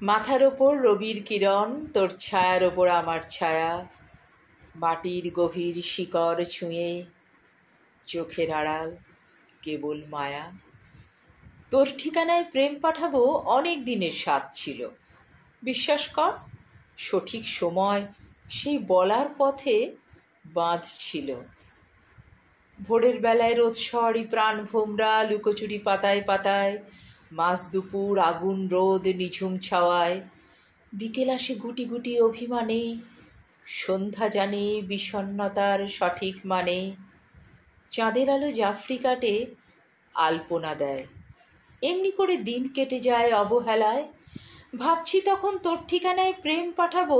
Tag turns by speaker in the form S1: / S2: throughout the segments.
S1: মাথার ওপর রবির কিরণ, তোর ছায়ার ওপর আমার ছায়া, মাটির গভীর শিকড় ছুঁয়ে, চোখের আড়াল কেবল মায়া। তোর ঠিকানায় প্রেম পাঠাবো অনেক দিনের স্বাদ ছিল, বিশ্বাস কর সঠিক সময় সেই বলার পথে বাঁধ ছিল। ভোরের বেলায় রোদ শহরই প্রাণ ভোমরা, লুকোচুরি পাতায় পাতায়, মাঝ দুপুর আগুন রোদ নিঝুম ছাওয়ায়, বিকেল আসে গুটি গুটি অভিমানে, সন্ধ্যা জানে বিষণ্ণতার সঠিক মানে, চাঁদের আলো জাফরি কাটে আলপনা দেয়, এমনি করে দিন কেটে যায় অবহেলায়। ভাবছি তখন তোর ঠিকানায় প্রেম পাঠাবো,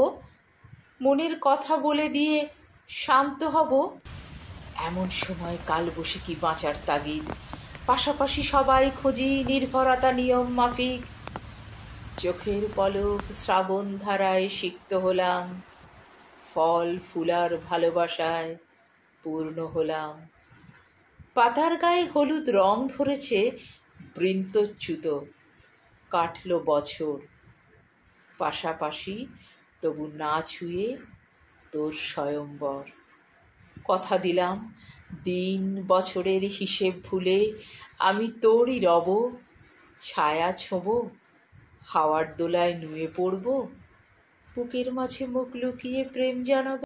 S1: মনের কথা বলে দিয়ে শান্ত হব। এমন সময় কালবৈশাখী বাঁচার তাগিদ, পাশাপাশি সবাই খুঁজি নির্ভরতা নিয়ম মাফিক। চোখের পলক শ্রাবণ ধারায় সিক্ত হলাম, ফল ফুলার ভালোবাসায় পূর্ণ হলাম। পাতার গায়ে হলুদ রং ধরেছে বৃন্তচ্যুত, কাটল বছর পাশাপাশি, তবু না ছুঁয়ে তোর স্বয়ম্বর। কথা দিলাম দিন বছরের হিসেব ভুলে আমি তোরই রব, ছায়া ছোঁবো, হাওয়ার দোলায় নুয়ে পড়ব, বুকের মাঝে মুখ লুকিয়ে প্রেম জানাবো।